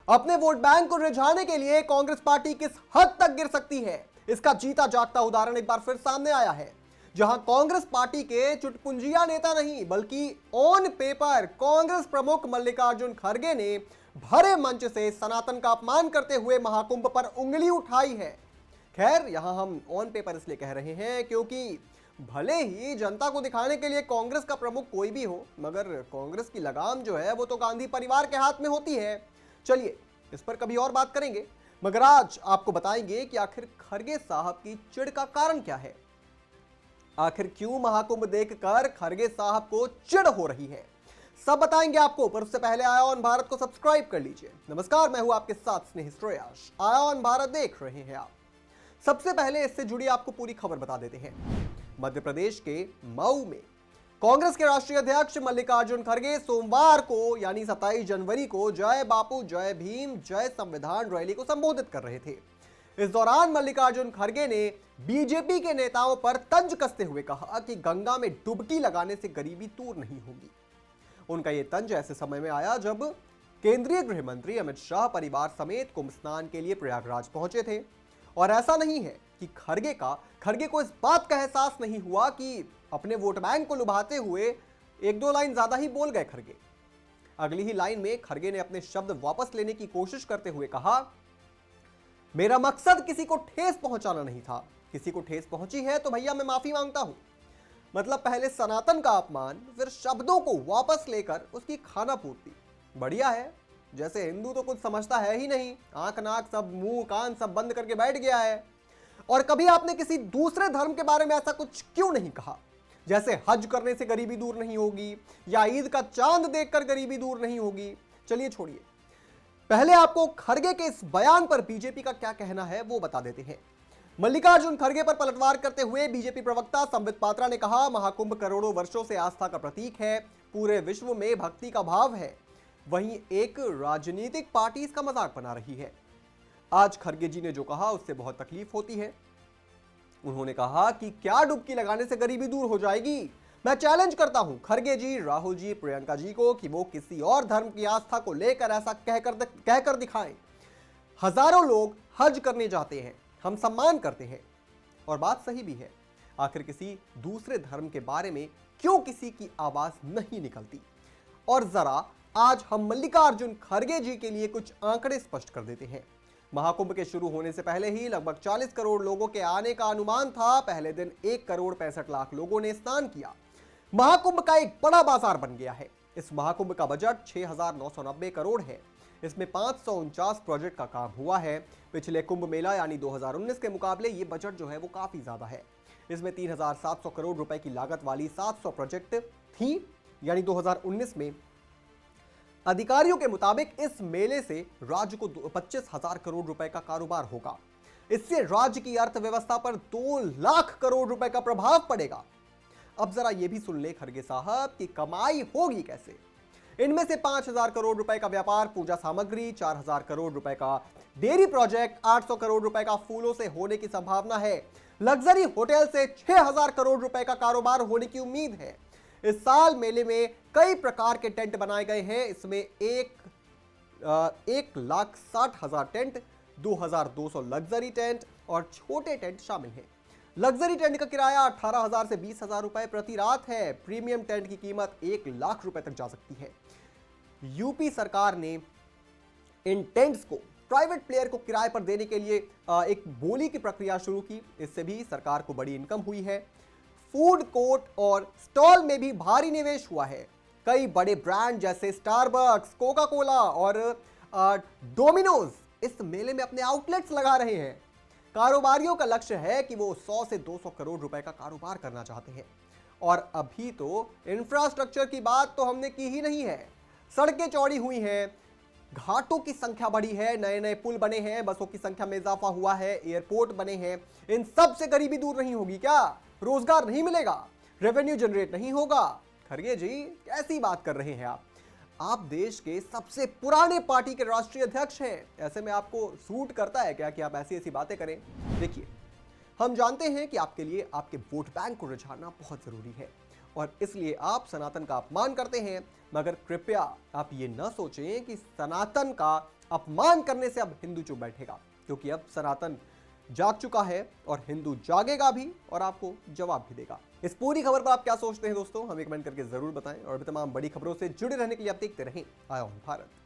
अपने vote bank को रिझाने के लिए कांग्रेस पार्टी किस हद तक गिर सकती है, इसका जीता जागता उदाहरण एक बार फिर सामने आया है, जहां कांग्रेस पार्टी के चुटपुंजिया नेता नहीं बल्कि ऑन पेपर कांग्रेस प्रमुख मल्लिकार्जुन खड़गे ने भरे मंच से सनातन का अपमान करते हुए महाकुंभ पर उंगली उठाई है। खैर, यहां हम ऑन पेपर इसलिए कह रहे हैं क्योंकि भले ही जनता को दिखाने के लिए कांग्रेस का प्रमुख कोई भी हो, मगर कांग्रेस की लगाम जो है वो तो गांधी परिवार के हाथ में होती है। चलिए, इस पर कभी और बात करेंगे, मगर आज आपको बताएंगे कि आखिर खड़गे साहब की चिढ़ का कारण क्या है। आखिर क्यों महाकुंभ देखकर खड़गे साहब को चिढ़ हो रही है, सब बताएंगे आपको। पर उससे पहले आया ऑन भारत को सब्सक्राइब कर लीजिए। नमस्कार, मैं हूं आपके साथ स्नेही श्रेयास। आया ऑन भारत देख रहे हैं आप। सबसे पहले इससे जुड़ी आपको पूरी खबर बता देते हैं। मध्य प्रदेश के मऊ में कांग्रेस के राष्ट्रीय अध्यक्ष मल्लिकार्जुन खड़गे सोमवार को यानी 27 जनवरी को जय बापू, जय भीम, जय संविधान रैली को संबोधित कर रहे थे। इस दौरान मल्लिकार्जुन खड़गे ने बीजेपी के नेताओं पर तंज कसते हुए कहा कि गंगा में डुबकी लगाने से गरीबी दूर नहीं होगी। उनका यह तंज ऐसे समय में आया जब केंद्रीय गृह मंत्री अमित शाह परिवार समेत कुंभ स्नान के लिए प्रयागराज पहुंचे थे। और ऐसा नहीं है कि खड़गे को इस बात का एहसास नहीं हुआ कि अपने वोट बैंक को लुभाते हुए एक दो लाइन ज्यादा ही बोल गए खड़गे। अगली ही लाइन में खड़गे ने अपने शब्द वापस लेने की कोशिश करते हुए कहा, मेरा मकसद किसी को ठेस पहुंचाना नहीं था, किसी को ठेस पहुंची है तो भैया मैं माफी मांगता हूं। मतलब पहले सनातन का अपमान, फिर शब्दों को वापस लेकर उसकी खाना पूर्ति। बढ़िया है, जैसे हिंदू तो कुछ समझता है ही नहीं, आंख नाक सब, मुंह कान सब बंद करके बैठ गया है। और कभी आपने किसी दूसरे धर्म के बारे में ऐसा कुछ क्यों नहीं कहा, जैसे हज करने से गरीबी दूर नहीं होगी या ईद का चांद देखकर गरीबी दूर नहीं होगी। चलिए छोड़िए, पहले आपको खड़गे के इस बयान पर बीजेपी का क्या कहना है वो बता देते हैं। मल्लिकार्जुन खड़गे पर पलटवार करते हुए बीजेपी प्रवक्ता संबित पात्रा ने कहा, महाकुंभ करोड़ों वर्षों से आस्था का प्रतीक है, पूरे विश्व में भक्ति का भाव है, वहीं एक राजनीतिक पार्टी इसका मजाक बना रही है। आज खड़गे जी ने जो कहा उससे बहुत तकलीफ होती है। उन्होंने कहा कि क्या डुबकी लगाने से गरीबी दूर हो जाएगी। मैं चैलेंज करता हूं खड़गे जी, राहुल जी, प्रियंका जी को कि वो किसी और धर्म की आस्था को लेकर ऐसा कहकर दिखाएं। हजारों लोग हज करने जाते हैं, हम सम्मान करते हैं, और बात सही भी है। आखिर किसी दूसरे धर्म के बारे में क्यों किसी की आवाज नहीं निकलती। और जरा आज हम मल्लिकार्जुन खड़गे जी के लिए कुछ आंकड़े स्पष्ट कर देते हैं। महाकुंभ के शुरू होने से पहले ही लगभग 40 करोड़ लोगों के आने का अनुमान था। पहले दिन 1 करोड़ 65 लाख लोगों ने स्नान किया। महाकुंभ का एक बड़ा बाजार बन गया है। इस महाकुंभ का बजट 6,990 करोड़ है। इसमें 549 प्रोजेक्ट का काम हुआ है। पिछले कुंभ मेला यानी 2019 के मुकाबले ये बजट जो है वो काफी ज्यादा है। इसमें 3,700 करोड़ रुपए की लागत वाली 700 प्रोजेक्ट थी। यानी 2019 में अधिकारियों के मुताबिक इस मेले से राज्य को 25,000 करोड़ रुपए का कारोबार होगा। इससे राज्य की अर्थव्यवस्था पर 2 लाख करोड़ रुपए का प्रभाव पड़ेगा। अब जरा यह भी सुन ले खड़गे साहब कि कमाई होगी कैसे। इनमें से 5,000 करोड़ रुपए का व्यापार पूजा सामग्री, 4,000 करोड़ रुपए का डेयरी प्रोजेक्ट, 800 करोड़ रुपए का फूलों से होने की संभावना है। लग्जरी होटल से 6,000 करोड़ रुपए का कारोबार होने की उम्मीद है। इस साल मेले में कई प्रकार के टेंट बनाए गए हैं। इसमें 1,60,000 टेंट, 2,200 लग्जरी टेंट और छोटे टेंट शामिल हैं। लग्जरी टेंट का किराया 18,000 से 20,000 रुपए प्रति रात है। प्रीमियम टेंट की कीमत 1 लाख रुपए तक जा सकती है। यूपी सरकार ने इन टेंट्स को प्राइवेट प्लेयर को किराए पर देने के लिए एक बोली की प्रक्रिया शुरू की। इससे भी सरकार को बड़ी इनकम हुई है। फूड कोर्ट और स्टॉल में भी भारी निवेश हुआ है। कई बड़े ब्रांड जैसे स्टारबक्स, कोका कोला और डोमिनोज इस मेले में अपने आउटलेट्स लगा रहे हैं। कारोबारियों का लक्ष्य है कि वो 100 से 200 करोड़ रुपए का कारोबार करना चाहते हैं। और अभी तो इंफ्रास्ट्रक्चर की बात तो हमने की ही नहीं है। सड़कें चौड़ी हुई हैं, घाटों की संख्या बढ़ी है, नए नए पुल बने हैं, बसों की संख्या में इजाफा हुआ है, एयरपोर्ट बने हैं। इन सब से गरीबी दूर नहीं होगी क्या? रोजगार नहीं मिलेगा, रेवेन्यू जनरेट नहीं होगा? खड़गे जी, कैसी बात कर रहे हैं आप देश के सबसे पुराने पार्टी के राष्ट्रीय अध्यक्ष हैं। ऐसे में आपको सूट करता है क्या कि आप ऐसी ऐसी बातें करें? देखिए, हम जानते हैं कि आपके लिए आपके वोट बैंक को रिझाना बहुत जरूरी है और इसलिए आप सनातन का अपमान करते हैं। मगर कृपया आप ये न सोचें कि सनातन का अपमान करने से अब हिंदू चुप बैठेगा, क्योंकि अब सनातन जाग चुका है और हिंदू जागेगा भी और आपको जवाब भी देगा। इस पूरी खबर पर आप क्या सोचते हैं दोस्तों, हमें कमेंट करके जरूर बताएं और भी तमाम बड़ी खबरों से जुड़े रहने के लिए आप देखते रहें आया ऑन भारत।